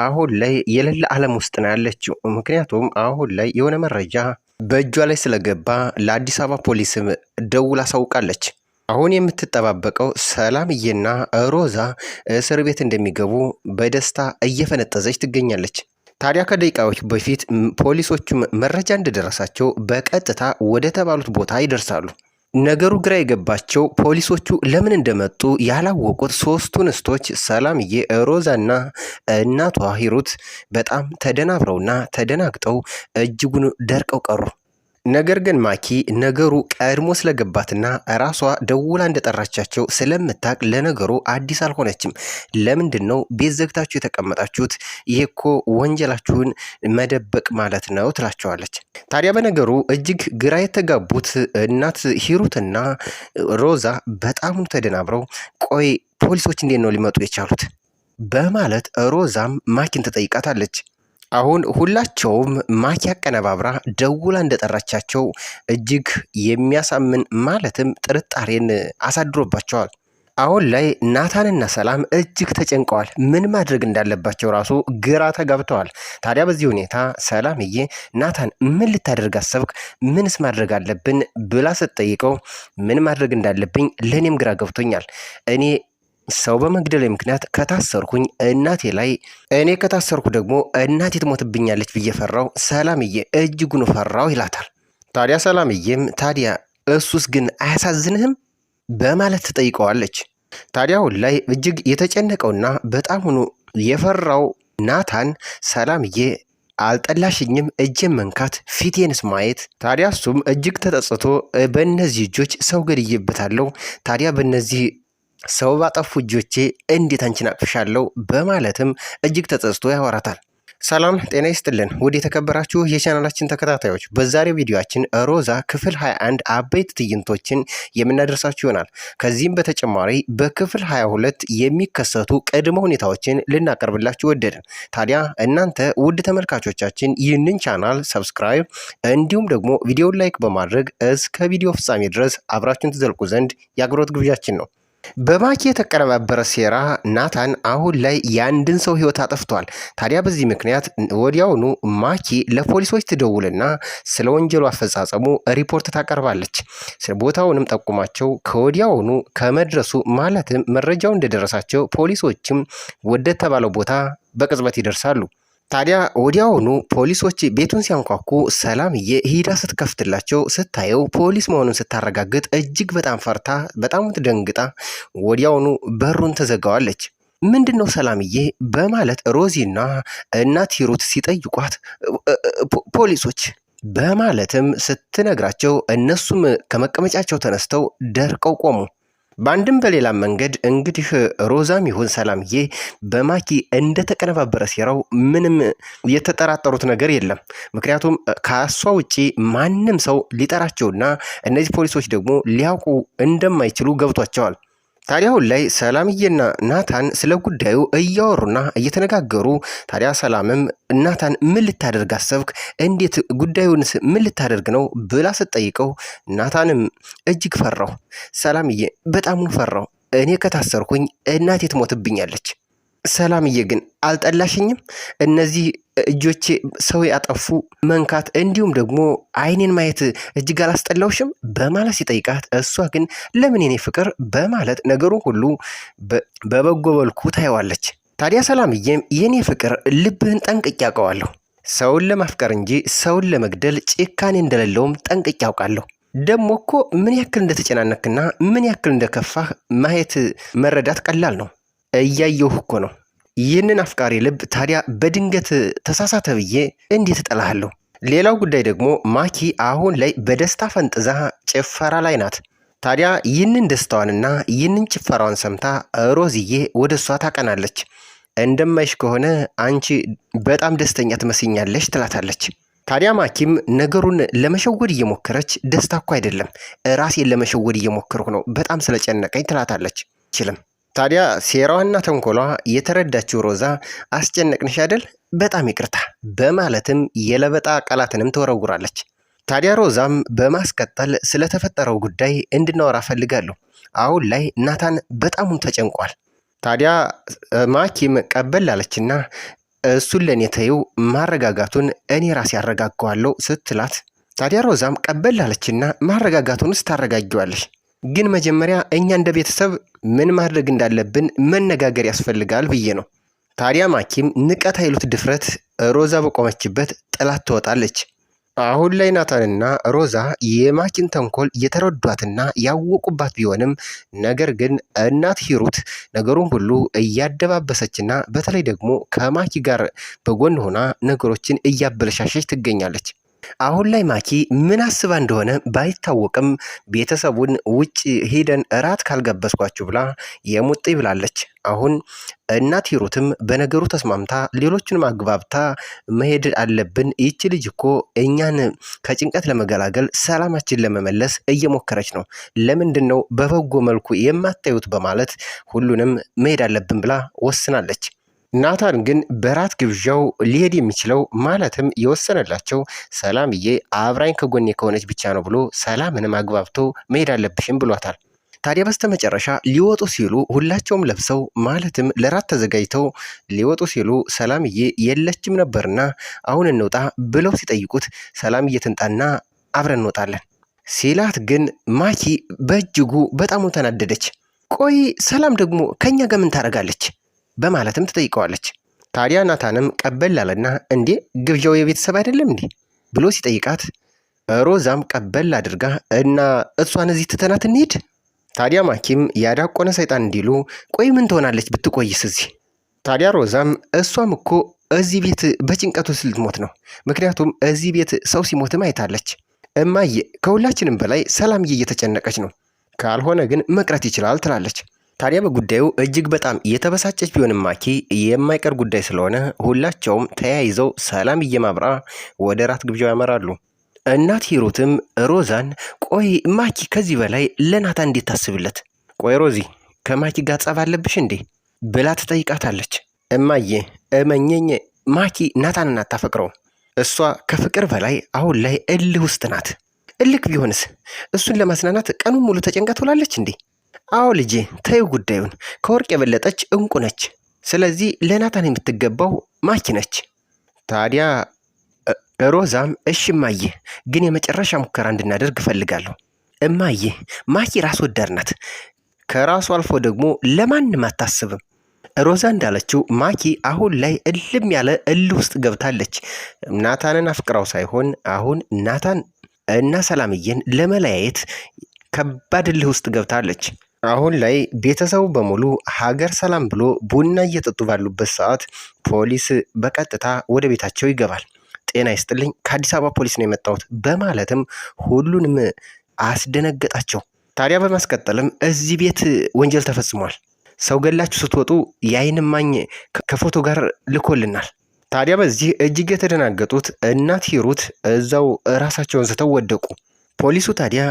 አሁን ላይ የሌለ ዓለም ውስጥ ነው ያለችው። ምክንያቱም አሁን ላይ የሆነ መረጃ በእጇ ላይ ስለገባ ለአዲስ አበባ ፖሊስም ደውላ አሳውቃለች። አሁን የምትጠባበቀው ሰላምዬና ሮዛ እስር ቤት እንደሚገቡ በደስታ እየፈነጠዘች ትገኛለች። ታዲያ ከደቂቃዎች በፊት ፖሊሶቹም መረጃ እንደደረሳቸው በቀጥታ ወደ ተባሉት ቦታ ይደርሳሉ። ነገሩ ግራ የገባቸው ፖሊሶቹ ለምን እንደመጡ ያላወቁት ሶስቱ እንስቶች ሰላምዬ፣ ሮዛና እናቷ ሂሩት በጣም ተደናብረውና ተደናግጠው እጅጉን ደርቀው ቀሩ። ነገር ግን ማኪ ነገሩ ቀድሞ ስለገባትና ራሷ ደውላ እንደጠራቻቸው ስለምታቅ ለነገሩ አዲስ አልሆነችም። ለምንድን ነው ቤት ዘግታችሁ የተቀመጣችሁት? ይሄ እኮ ወንጀላችሁን መደበቅ ማለት ነው ትላቸዋለች። ታዲያ በነገሩ እጅግ ግራ የተጋቡት እናት ሂሩትና ሮዛ በጣም ተደናብረው ቆይ ፖሊሶች እንዴት ነው ሊመጡ የቻሉት? በማለት ሮዛም ማኪን ትጠይቃታለች። አሁን ሁላቸውም ማኪ አቀነባብራ ደውላ እንደጠራቻቸው እጅግ የሚያሳምን ማለትም ጥርጣሬን አሳድሮባቸዋል። አሁን ላይ ናታንና ሰላም እጅግ ተጨንቀዋል። ምን ማድረግ እንዳለባቸው ራሱ ግራ ተጋብተዋል። ታዲያ በዚህ ሁኔታ ሰላምዬ ናታን ምን ልታደርግ አሰብክ? ምንስ ማድረግ አለብን ብላ ስትጠይቀው ምን ማድረግ እንዳለብኝ ለእኔም ግራ ገብቶኛል። እኔ ሰው በመግደል ምክንያት ከታሰርኩኝ እናቴ ላይ እኔ ከታሰርኩ ደግሞ እናቴ ትሞትብኛለች ብዬ ፈራው። ሰላምዬ እጅጉን ፈራው ይላታል። ታዲያ ሰላምዬም ታዲያ እሱስ ግን አያሳዝንህም በማለት ትጠይቀዋለች። ታዲያ አሁን ላይ እጅግ የተጨነቀውና በጣም ሆኖ የፈራው ናታን ሰላምዬ አልጠላሽኝም፣ እጄን መንካት፣ ፊቴንስ ማየት። ታዲያ እሱም እጅግ ተጸጽቶ በእነዚህ እጆች ሰው ገድዬበታለሁ። ታዲያ በእነዚህ ሰው ባጠፉ እጆቼ እንዴት አንቺን አቅፍሻለሁ በማለትም እጅግ ተጸጽቶ ያወራታል። ሰላም ጤና ይስጥልን ውድ የተከበራችሁ የቻናላችን ተከታታዮች፣ በዛሬው ቪዲዮአችን ሮዛ ክፍል 21 አበይት ትዕይንቶችን የምናደርሳችሁ ይሆናል። ከዚህም በተጨማሪ በክፍል 22 የሚከሰቱ ቅድመ ሁኔታዎችን ልናቀርብላችሁ ወደድን። ታዲያ እናንተ ውድ ተመልካቾቻችን ይህንን ቻናል ሰብስክራይብ እንዲሁም ደግሞ ቪዲዮውን ላይክ በማድረግ እስከ ቪዲዮ ፍጻሜ ድረስ አብራችሁን ትዘልቁ ዘንድ የአክብሮት ግብዣችን ነው። በማኪ የተቀነባበረ ሴራ ናታን አሁን ላይ የአንድን ሰው ሕይወት አጠፍቷል። ታዲያ በዚህ ምክንያት ወዲያውኑ ማኪ ለፖሊሶች ትደውልና ስለ ወንጀሉ አፈጻጸሙ ሪፖርት ታቀርባለች። ቦታውንም ጠቁማቸው ከወዲያውኑ ከመድረሱ ማለትም መረጃው እንደደረሳቸው ፖሊሶችም ወደ ተባለው ቦታ በቅጽበት ይደርሳሉ። ታዲያ ወዲያውኑ ፖሊሶች ቤቱን ሲያንኳኩ ሰላምዬ ሂዳ ስትከፍትላቸው ስታየው ፖሊስ መሆኑን ስታረጋግጥ እጅግ በጣም ፈርታ በጣም ደንግጣ ወዲያውኑ በሩን ተዘጋዋለች። ምንድን ነው ሰላምዬ በማለት ሮዚና እናት ሂሩት ሲጠይቋት ፖሊሶች በማለትም ስትነግራቸው እነሱም ከመቀመጫቸው ተነስተው ደርቀው ቆሙ። በአንድም በሌላም መንገድ እንግዲህ ሮዛም ይሁን ሰላምዬ በማኪ እንደተቀነባበረ ሴራው ምንም የተጠራጠሩት ነገር የለም። ምክንያቱም ከሷ ውጪ ማንም ሰው ሊጠራቸውና እነዚህ ፖሊሶች ደግሞ ሊያውቁ እንደማይችሉ ገብቷቸዋል። ታዲያ አሁን ላይ ሰላምዬና ናታን ስለ ጉዳዩ እያወሩና እየተነጋገሩ ታዲያ ሰላምም ናታን ምን ልታደርግ አሰብክ? እንዴት ጉዳዩንስ ምን ልታደርግ ነው ብላ ስትጠይቀው ናታንም እጅግ ፈራው፣ ሰላምዬ በጣም ፈራው፣ እኔ ከታሰርኩኝ እናቴ ትሞትብኛለች። ሰላምዬ ግን አልጠላሽኝም? እነዚህ እጆቼ ሰው ያጠፉ መንካት እንዲሁም ደግሞ አይኔን ማየት እጅግ አላስጠላውሽም በማለት ሲጠይቃት እሷ ግን ለምን የኔ ፍቅር በማለት ነገሩን ሁሉ በበጎ መልኩ ታየዋለች። ታዲያ ሰላምዬም የኔ ፍቅር ልብህን ጠንቅቄ ያውቀዋለሁ፣ ሰውን ለማፍቀር እንጂ ሰውን ለመግደል ጭካኔ እንደሌለውም ጠንቅቄ ያውቃለሁ። ደግሞ እኮ ምን ያክል እንደተጨናነክና ምን ያክል እንደከፋህ ማየት መረዳት ቀላል ነው፣ እያየሁ እኮ ነው። ይህንን አፍቃሪ ልብ ታዲያ በድንገት ተሳሳተ ብዬ እንዴት እጠላሃለሁ? ሌላው ጉዳይ ደግሞ ማኪ አሁን ላይ በደስታ ፈንጥዛ ጭፈራ ላይ ናት። ታዲያ ይህንን ደስታዋንና ይህንን ጭፈራዋን ሰምታ ሮዝዬ ወደ እሷ ታቀናለች። እንደማይሽ ከሆነ አንቺ በጣም ደስተኛ ትመስኛለሽ ትላታለች። ታዲያ ማኪም ነገሩን ለመሸወድ እየሞከረች ደስታ እኮ አይደለም ራሴን ለመሸወድ እየሞከርኩ ነው በጣም ስለጨነቀኝ ትላታለች። ችልም ታዲያ ሴራዋና ተንኮሏ የተረዳችው ሮዛ አስጨነቅንሽ አይደል? በጣም ይቅርታ በማለትም የለበጣ ቃላትንም ትወረውራለች። ታዲያ ሮዛም በማስቀጠል ስለተፈጠረው ጉዳይ እንድናወራ ፈልጋለሁ። አሁን ላይ ናታን በጣም ተጨንቋል። ታዲያ ማኪም ቀበል አለችና እሱን ለእኔ ተይው፣ ማረጋጋቱን እኔ ራሴ ያረጋጋዋለሁ ስትላት፣ ታዲያ ሮዛም ቀበል አለችና ማረጋጋቱንስ ታረጋጊዋለሽ፣ ግን መጀመሪያ እኛ እንደ ቤተሰብ ምን ማድረግ እንዳለብን መነጋገር ያስፈልጋል ብዬ ነው። ታዲያ ማኪም ንቀት ኃይሉት ድፍረት ሮዛ በቆመችበት ጥላት ትወጣለች። አሁን ላይ ናታንና ሮዛ የማኪን ተንኮል የተረዷትና ያወቁባት ቢሆንም ነገር ግን እናት ሂሩት ነገሩን ሁሉ እያደባበሰችና በተለይ ደግሞ ከማኪ ጋር በጎን ሆና ነገሮችን እያበለሻሸች ትገኛለች። አሁን ላይ ማኪ ምን አስባ እንደሆነ ባይታወቅም ቤተሰቡን ውጭ ሄደን እራት ካልጋበዝኳችሁ ብላ የሙጥ ብላለች። አሁን እናት ሂሩትም በነገሩ ተስማምታ ሌሎቹንም አግባብታ መሄድ አለብን፣ ይቺ ልጅ እኮ እኛን ከጭንቀት ለመገላገል ሰላማችን ለመመለስ እየሞከረች ነው፣ ለምንድን ነው በበጎ መልኩ የማታዩት በማለት ሁሉንም መሄድ አለብን ብላ ወስናለች። ናታን ግን በራት ግብዣው ሊሄድ የሚችለው ማለትም የወሰነላቸው ሰላምዬ አብራኝ ከጎኔ ከሆነች ብቻ ነው ብሎ ሰላምንም አግባብቶ መሄድ አለብሽም ብሏታል። ታዲያ በስተመጨረሻ ሊወጡ ሲሉ ሁላቸውም ለብሰው ማለትም ለራት ተዘጋጅተው ሊወጡ ሲሉ ሰላምዬ የለችም ነበርና አሁን እንውጣ ብለው ሲጠይቁት ሰላምዬ ትንጣና አብረን እንወጣለን ሲላት ግን ማኪ በእጅጉ በጣም ተናደደች። ቆይ ሰላም ደግሞ ከኛ ጋር ምን ታደርጋለች በማለትም ትጠይቀዋለች። ታዲያ ናታንም ቀበል አለና እንዴ ግብዣው የቤተሰብ አይደለም እንዴ ብሎ ሲጠይቃት ሮዛም ቀበል አድርጋ እና እሷን እዚህ ትተናት እንሂድ። ታዲያ ማኪም ያዳቆነ ሰይጣን እንዲሉ ቆይ ምን ትሆናለች ብትቆይስ እዚህ። ታዲያ ሮዛም እሷም እኮ እዚህ ቤት በጭንቀቱ ልትሞት ነው፣ ምክንያቱም እዚህ ቤት ሰው ሲሞትም አይታለች። እማዬ ከሁላችንም በላይ ሰላምዬ እየተጨነቀች ነው፣ ካልሆነ ግን መቅረት ይችላል ትላለች። ታዲያ በጉዳዩ እጅግ በጣም የተበሳጨች ቢሆንም ማኪ የማይቀር ጉዳይ ስለሆነ ሁላቸውም ተያይዘው ሰላም እየማብራ ወደ ራት ግብዣው ያመራሉ። እናት ሂሩትም ሮዛን ቆይ ማኪ ከዚህ በላይ ለናታን እንዴት ታስብለት? ቆይ ሮዚ ከማኪ ጋር ጸብ አለብሽ እንዴ ብላ ትጠይቃታለች። እማዬ እመኘኝ ማኪ ናታንን አታፈቅረውም። እሷ ከፍቅር በላይ አሁን ላይ እልህ ውስጥ ናት። እልክ ቢሆንስ እሱን ለማስናናት ቀኑን ሙሉ ተጨንቃ ትውላለች እንዴ? አዎ ልጄ ተይው ጉዳዩን፣ ከወርቅ የበለጠች እንቁ ነች። ስለዚህ ለናታን የምትገባው ማኪ ነች። ታዲያ ሮዛም እሺ እማዬ፣ ግን የመጨረሻ ሙከራ እንድናደርግ እፈልጋለሁ። እማዬ ማኪ ራስ ወዳድ ናት፣ ከራሱ አልፎ ደግሞ ለማንም አታስብም። ሮዛ እንዳለችው ማኪ አሁን ላይ እልም ያለ እልህ ውስጥ ገብታለች። ናታንን አፍቅራው ሳይሆን አሁን ናታን እና ሰላምዬን ለመለያየት ከባድ እልህ ውስጥ ገብታለች። አሁን ላይ ቤተሰቡ በሙሉ ሀገር ሰላም ብሎ ቡና እየጠጡ ባሉበት ሰዓት ፖሊስ በቀጥታ ወደ ቤታቸው ይገባል። ጤና ይስጥልኝ ከአዲስ አበባ ፖሊስ ነው የመጣሁት በማለትም ሁሉንም አስደነገጣቸው። ታዲያ በማስቀጠልም እዚህ ቤት ወንጀል ተፈጽሟል፣ ሰው ገላችሁ ስትወጡ የዓይን እማኝ ከፎቶ ጋር ልኮልናል። ታዲያ በዚህ እጅግ የተደናገጡት እናት ሂሩት እዛው ራሳቸውን ስተው ወደቁ። ፖሊሱ ታዲያ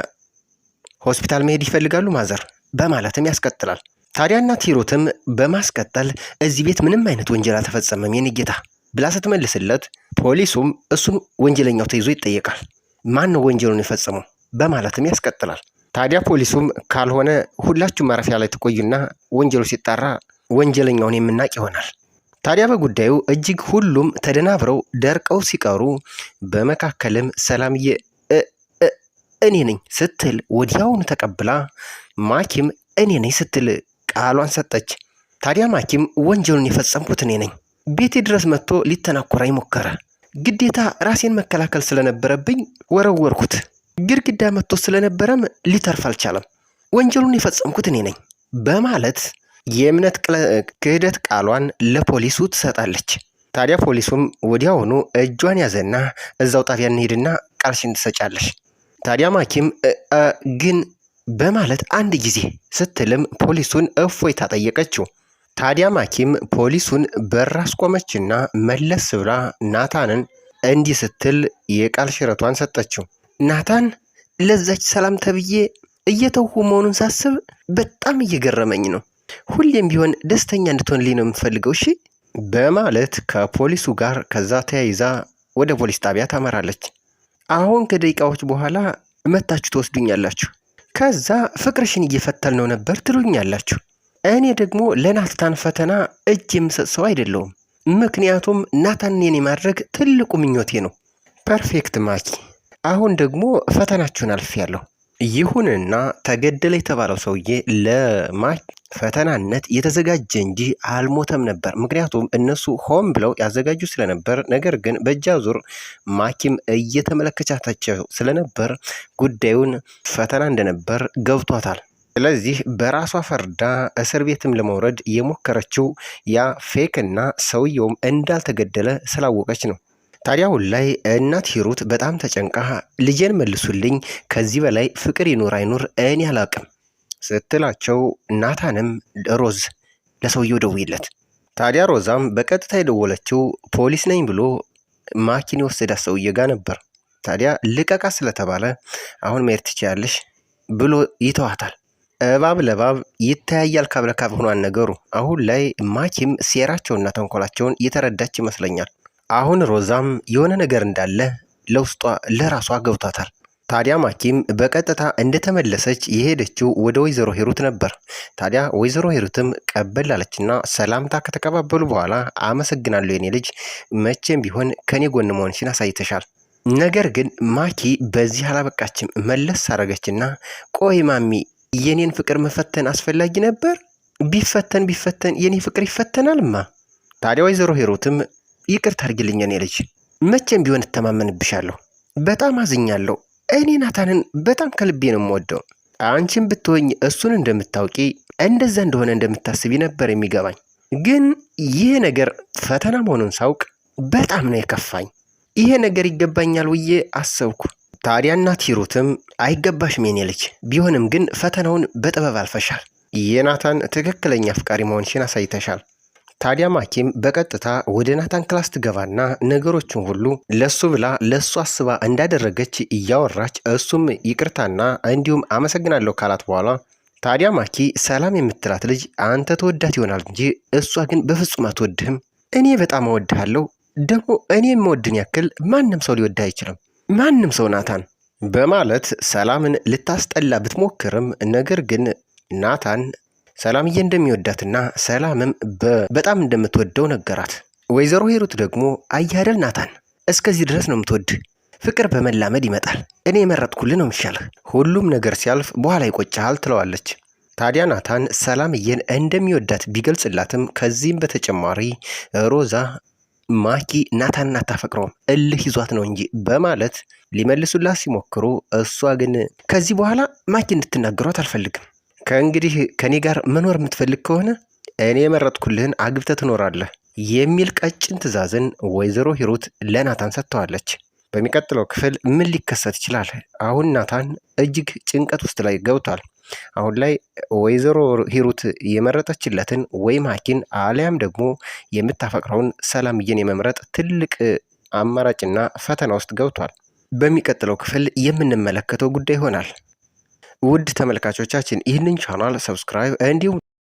ሆስፒታል መሄድ ይፈልጋሉ ማዘር በማለትም ያስቀጥላል። ታዲያ እናት ሂሩትም በማስቀጠል እዚህ ቤት ምንም አይነት ወንጀል አልተፈጸመም የኔ ጌታ ብላ ስትመልስለት ፖሊሱም እሱን ወንጀለኛው ተይዞ ይጠየቃል። ማን ነው ወንጀሉን የፈጸመው በማለትም ያስቀጥላል። ታዲያ ፖሊሱም ካልሆነ ሁላችሁ ማረፊያ ላይ ትቆዩና ወንጀሉ ሲጣራ ወንጀለኛውን የምናቅ ይሆናል። ታዲያ በጉዳዩ እጅግ ሁሉም ተደናብረው ደርቀው ሲቀሩ በመካከልም ሰላምዬ እኔ ነኝ ስትል ወዲያውኑ ተቀብላ ማኪም እኔ ነኝ ስትል ቃሏን ሰጠች። ታዲያ ማኪም ወንጀሉን የፈጸምኩት እኔ ነኝ፣ ቤቴ ድረስ መጥቶ ሊተናኮራኝ ሞከረ፣ ግዴታ ራሴን መከላከል ስለነበረብኝ ወረወርኩት፣ ግድግዳ መጥቶ ስለነበረም ሊተርፍ አልቻለም፣ ወንጀሉን የፈጸምኩት እኔ ነኝ በማለት የእምነት ክህደት ቃሏን ለፖሊሱ ትሰጣለች። ታዲያ ፖሊሱም ወዲያውኑ እጇን ያዘና እዛው ጣቢያ እንሄድና ቃልሽን ትሰጫለሽ። ታዲያ ማኪም ግን በማለት አንድ ጊዜ ስትልም ፖሊሱን እፎይታ ጠየቀችው። ታዲያ ማኪም ፖሊሱን በር አስቆመችና መለስ ብላ ናታንን እንዲህ ስትል የቃል ሽረቷን ሰጠችው። ናታን ለዛች ሰላም ተብዬ እየተውሁ መሆኑን ሳስብ በጣም እየገረመኝ ነው። ሁሌም ቢሆን ደስተኛ እንድትሆንልኝ ነው የምፈልገው እሺ በማለት ከፖሊሱ ጋር ከዛ ተያይዛ ወደ ፖሊስ ጣቢያ ታመራለች። አሁን ከደቂቃዎች በኋላ መታችሁ ትወስዱኛላችሁ፣ ከዛ ፍቅርሽን እየፈተልነው ነበር ትሉኛላችሁ። እኔ ደግሞ ለናታን ፈተና እጅ የምሰጥ ሰው አይደለሁም። ምክንያቱም ናታንን የኔ ማድረግ ትልቁ ምኞቴ ነው። ፐርፌክት ማኪ፣ አሁን ደግሞ ፈተናችሁን አልፌያለሁ። ይሁንና ተገደለ የተባለው ሰውዬ ለማኪ ፈተናነት የተዘጋጀ እንጂ አልሞተም ነበር። ምክንያቱም እነሱ ሆን ብለው ያዘጋጁ ስለነበር፣ ነገር ግን በእጅ አዙር ማኪም እየተመለከቻታቸው ስለነበር ጉዳዩን ፈተና እንደነበር ገብቷታል። ስለዚህ በራሷ ፈርዳ እስር ቤትም ለመውረድ የሞከረችው ያ ፌክና ሰውየውም እንዳልተገደለ ስላወቀች ነው። ታዲያ አሁን ላይ እናት ሂሩት በጣም ተጨንቃ ልጄን መልሱልኝ፣ ከዚህ በላይ ፍቅር ይኑር አይኑር እኔ አላቅም ስትላቸው፣ ናታንም ሮዝ ለሰውየው ደውይለት። ታዲያ ሮዛም በቀጥታ የደወለችው ፖሊስ ነኝ ብሎ ማኪን የወሰዳት ሰውዬ ጋር ነበር። ታዲያ ልቀቃ ስለተባለ አሁን መሄድ ትችያለሽ ብሎ ይተዋታል። እባብ ለባብ ይተያያል ካብ ለካብ ሆኗን ነገሩ። አሁን ላይ ማኪም ሴራቸውና ተንኮላቸውን እየተረዳች ይመስለኛል። አሁን ሮዛም የሆነ ነገር እንዳለ ለውስጧ ለራሷ ገብቷታል። ታዲያ ማኪም በቀጥታ እንደተመለሰች የሄደችው ወደ ወይዘሮ ሂሩት ነበር። ታዲያ ወይዘሮ ሂሩትም ቀበል አለችና ሰላምታ ከተቀባበሉ በኋላ አመሰግናለሁ የኔ ልጅ፣ መቼም ቢሆን ከኔ ጎን መሆንሽን አሳይተሻል። ነገር ግን ማኪ በዚህ አላበቃችም። መለስ አረገችና ቆይ ማሚ፣ የኔን ፍቅር መፈተን አስፈላጊ ነበር? ቢፈተን የኔ ፍቅር ይፈተናልማ። ታዲያ ወይዘሮ ሂሩትም ይቅርታ አድርጊልኝ የኔ ልጅ፣ መቼም ቢሆን እተማመንብሻለሁ። በጣም አዝኛለሁ። እኔ ናታንን በጣም ከልቤ ነው የምወደው። አንቺም ብትሆኝ እሱን እንደምታውቂ እንደዛ እንደሆነ እንደምታስቢ ነበር የሚገባኝ። ግን ይሄ ነገር ፈተና መሆኑን ሳውቅ በጣም ነው የከፋኝ። ይሄ ነገር ይገባኛል ብዬ አሰብኩ። ታዲያ እናት ሂሩትም አይገባሽም የኔ ልጅ፣ ቢሆንም ግን ፈተናውን በጥበብ አልፈሻል። የናታን ትክክለኛ አፍቃሪ መሆንሽን አሳይተሻል። ታዲያ ማኪም በቀጥታ ወደ ናታን ክላስ ትገባና ነገሮችን ሁሉ ለሱ ብላ ለሱ አስባ እንዳደረገች እያወራች እሱም ይቅርታና እንዲሁም አመሰግናለሁ ካላት በኋላ ታዲያ ማኪ ሰላም የምትላት ልጅ አንተ ተወዳት ይሆናል እንጂ እሷ ግን በፍጹም አትወድህም። እኔ በጣም እወድሃለሁ፣ ደግሞ እኔ የምወድን ያክል ማንም ሰው ሊወድህ አይችልም፣ ማንም ሰው ናታን በማለት ሰላምን ልታስጠላ ብትሞክርም ነገር ግን ናታን ሰላምዬ እንደሚወዳትና ሰላምም በጣም እንደምትወደው ነገራት። ወይዘሮ ሂሩት ደግሞ አያደል ናታን እስከዚህ ድረስ ነው የምትወድህ፣ ፍቅር በመላመድ ይመጣል፣ እኔ የመረጥኩልህ ነው የሚሻልህ፣ ሁሉም ነገር ሲያልፍ በኋላ ይቆጭሃል ትለዋለች። ታዲያ ናታን ሰላምዬን እንደሚወዳት ቢገልጽላትም ከዚህም በተጨማሪ ሮዛ ማኪ ናታንን አታፈቅረውም እልህ ይዟት ነው እንጂ በማለት ሊመልሱላት ሲሞክሩ፣ እሷ ግን ከዚህ በኋላ ማኪ እንድትናገሯት አልፈልግም፣ ከእንግዲህ ከኔ ጋር መኖር የምትፈልግ ከሆነ እኔ የመረጥኩልህን አግብተህ ትኖራለህ የሚል ቀጭን ትዕዛዝን ወይዘሮ ሂሩት ለናታን ሰጥተዋለች። በሚቀጥለው ክፍል ምን ሊከሰት ይችላል? አሁን ናታን እጅግ ጭንቀት ውስጥ ላይ ገብቷል። አሁን ላይ ወይዘሮ ሂሩት የመረጠችለትን ወይ ማኪን አሊያም ደግሞ የምታፈቅረውን ሰላምዬን የመምረጥ ትልቅ አማራጭና ፈተና ውስጥ ገብቷል። በሚቀጥለው ክፍል የምንመለከተው ጉዳይ ይሆናል። ውድ ተመልካቾቻችን ይህንን ቻናል ሰብስክራይብ እንዲሁም